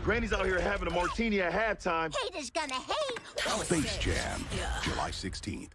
Granny's out here having a martini at halftime. Haters gonna hate. Space Jam, July 16th.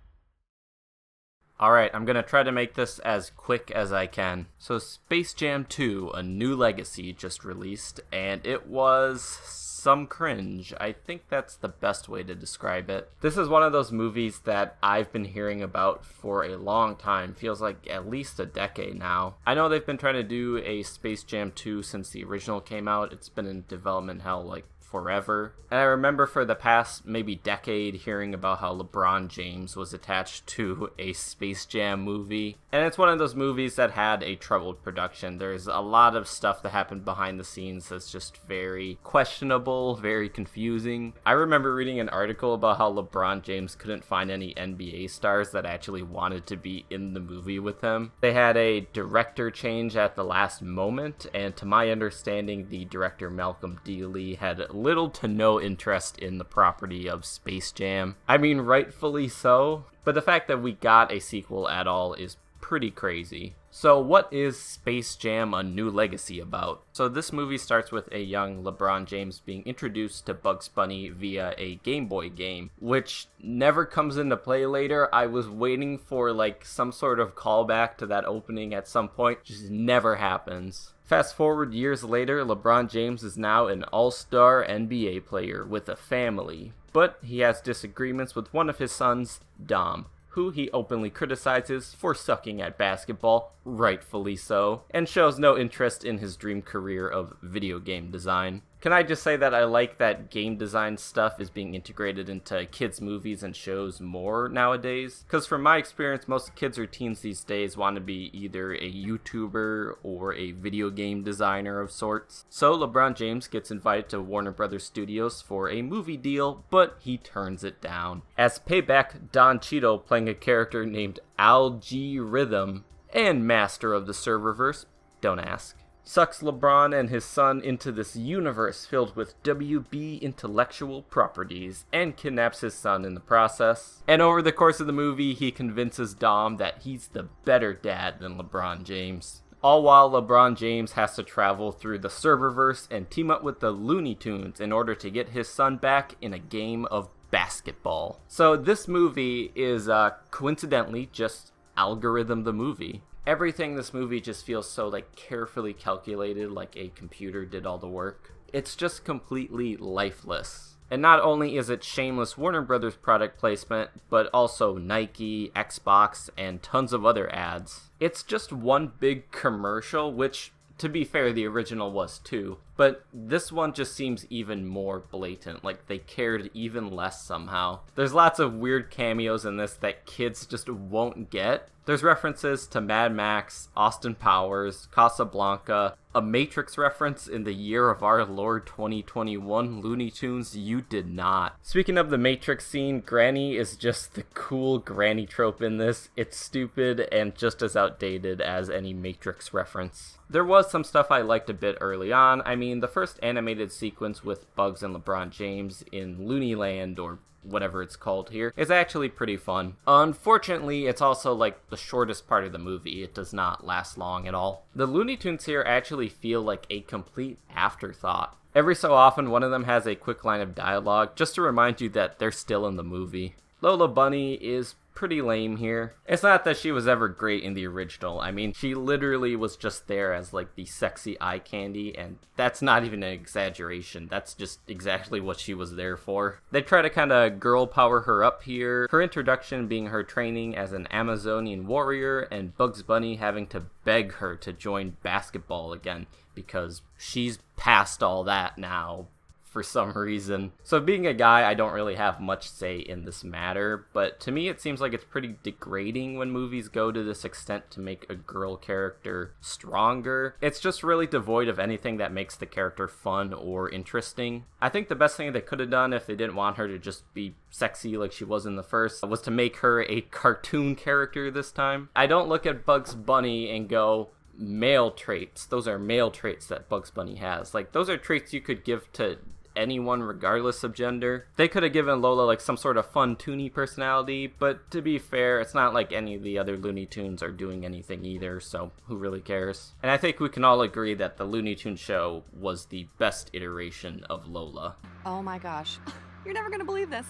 Alright, I'm gonna try to make this as quick as I can. So Space Jam 2, A New Legacy, just released, and it was some cringe. I think that's the best way to describe it. This is one of those movies that I've been hearing about for a long time. Feels like at least a decade now. I know they've been trying to do a Space Jam 2 since the original came out. It's been in development hell like forever. And I remember for the past maybe decade hearing about how LeBron James was attached to a Space Jam movie. And it's one of those movies that had a troubled production. There's a lot of stuff that happened behind the scenes that's just very questionable, very confusing. I remember reading an article about how LeBron James couldn't find any NBA stars that actually wanted to be in the movie with him. They had a director change at the last moment, and to my understanding, the director Malcolm D. Lee had little to no interest in the property of Space Jam. I mean, rightfully so, but the fact that we got a sequel at all is pretty crazy. So what is Space Jam: A New Legacy about? So this movie starts with a young LeBron James being introduced to Bugs Bunny via a Game Boy game, which never comes into play later. I was waiting for like some sort of callback to that opening at some point, just never happens. Fast forward years later, LeBron James is now an all-star NBA player with a family, but he has disagreements with one of his sons, Dom, who he openly criticizes for sucking at basketball, rightfully so, and shows no interest in his dream career of video game design. Can I just say that I like that game design stuff is being integrated into kids' movies and shows more nowadays? Because from my experience, most kids or teens these days want to be either a YouTuber or a video game designer of sorts. So LeBron James gets invited to Warner Brothers Studios for a movie deal, but he turns it down. As payback, Don Cheadle, playing a character named Al G Rhythm, and master of the serververse, don't ask, sucks LeBron and his son into this universe filled with WB intellectual properties and kidnaps his son in the process. And over the course of the movie, he convinces Dom that he's the better dad than LeBron James. All while LeBron James has to travel through the serververse and team up with the Looney Tunes in order to get his son back in a game of basketball. So this movie is coincidentally just Algorithm the movie. Everything in this movie just feels so like carefully calculated, like a computer did all the work. It's just completely lifeless. And not only is it shameless Warner Brothers product placement, but also Nike, Xbox, and tons of other ads. It's just one big commercial, which, to be fair, the original was too. But this one just seems even more blatant, like they cared even less somehow. There's lots of weird cameos in this that kids just won't get. There's references to Mad Max, Austin Powers, Casablanca, a Matrix reference in the year of our Lord 2021, Looney Tunes, you did not. Speaking of the Matrix scene, Granny is just the cool granny trope in this. It's stupid and just as outdated as any Matrix reference. There was some stuff I liked a bit early on. I mean, the first animated sequence with Bugs and LeBron James in Looneyland, or whatever it's called here, is actually pretty fun. Unfortunately, it's also like the shortest part of the movie. It does not last long at all. The Looney Tunes here actually feel like a complete afterthought. Every so often, one of them has a quick line of dialogue just to remind you that they're still in the movie. Lola Bunny is pretty lame here. It's not that she was ever great in the original. I mean, she literally was just there as like the sexy eye candy, and that's not even an exaggeration. That's just exactly what she was there for. They try to kind of girl power her up here, her introduction being her training as an Amazonian warrior, and Bugs Bunny having to beg her to join basketball again because she's past all that now for some reason. So being a guy, I don't really have much say in this matter, but to me it seems like it's pretty degrading when movies go to this extent to make a girl character stronger. It's just really devoid of anything that makes the character fun or interesting. I think the best thing they could have done if they didn't want her to just be sexy like she was in the first was to make her a cartoon character this time. I don't look at Bugs Bunny and go, male traits. Those are male traits that Bugs Bunny has. Like, those are traits you could give to anyone regardless of gender. They could have given Lola like some sort of fun, toony personality, but to be fair, it's not like any of the other Looney Tunes are doing anything either, so who really cares? And I think we can all agree that the Looney Tunes show was the best iteration of Lola. Oh my gosh, you're never gonna believe this.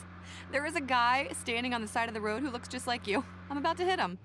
There is a guy standing on the side of the road who looks just like you. I'm about to hit him.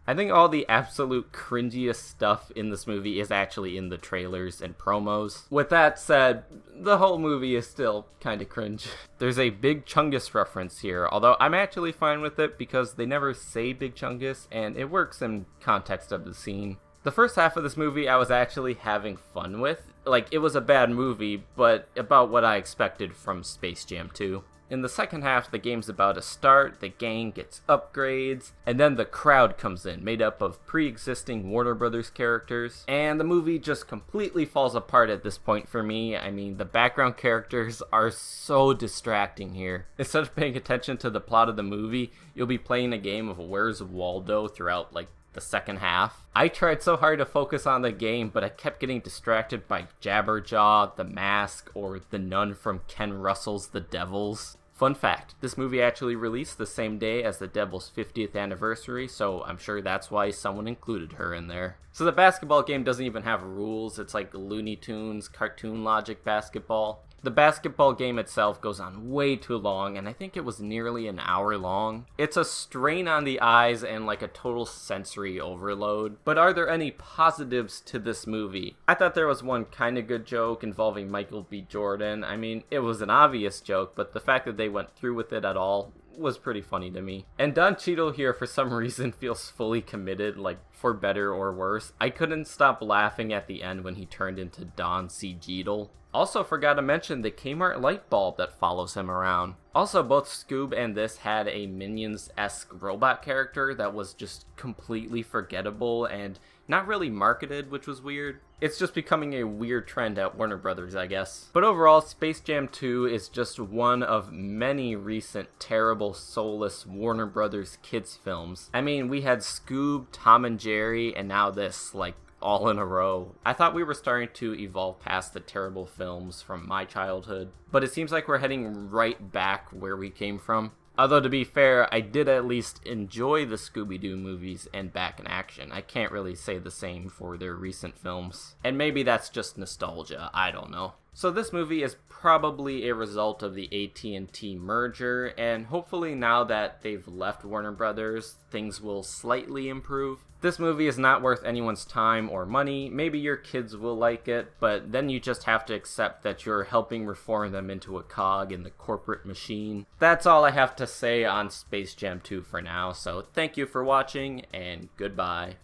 I think all the absolute cringiest stuff in this movie is actually in the trailers and promos. With that said, the whole movie is still kind of cringe. There's a Big Chungus reference here, although I'm actually fine with it because they never say Big Chungus and it works in context of the scene. The first half of this movie I was actually having fun with. Like, it was a bad movie, but about what I expected from Space Jam 2. In the second half, the game's about to start, the gang gets upgrades, and then the crowd comes in, made up of pre-existing Warner Brothers characters, and the movie just completely falls apart at this point for me. I mean, the background characters are so distracting here. Instead of paying attention to the plot of the movie, you'll be playing a game of Where's Waldo throughout, like, the second half. I tried so hard to focus on the game, but I kept getting distracted by Jabberjaw, The Mask, or the nun from Ken Russell's The Devils. Fun fact, this movie actually released the same day as the Devil's 50th anniversary, so I'm sure that's why someone included her in there. So the basketball game doesn't even have rules, it's like Looney Tunes, cartoon logic basketball. The basketball game itself goes on way too long, and I think it was nearly an hour long. It's a strain on the eyes and like a total sensory overload. But are there any positives to this movie? I thought there was one kind of good joke involving Michael B. Jordan. I mean, it was an obvious joke, but the fact that they went through with it at all was pretty funny to me. And Don Cheadle here for some reason feels fully committed, like for better or worse. I couldn't stop laughing at the end when he turned into Don C. Cheadle. Also forgot to mention the Kmart light bulb that follows him around. Also, both Scoob and this had a Minions-esque robot character that was just completely forgettable and not really marketed, which was weird. It's just becoming a weird trend at Warner Brothers, I guess. But overall, Space Jam 2 is just one of many recent terrible, soulless Warner Brothers kids films. I mean, we had Scoob, Tom and Jerry, and now this, like, all in a row. I thought we were starting to evolve past the terrible films from my childhood, but it seems like we're heading right back where we came from. Although, to be fair, I did at least enjoy the Scooby-Doo movies and Back in Action. I can't really say the same for their recent films. And maybe that's just nostalgia, I don't know. So this movie is probably a result of the AT&T merger, and hopefully now that they've left Warner Brothers, things will slightly improve. This movie is not worth anyone's time or money. Maybe your kids will like it, but then you just have to accept that you're helping reform them into a cog in the corporate machine. That's all I have to say on Space Jam 2 for now, so thank you for watching, and goodbye.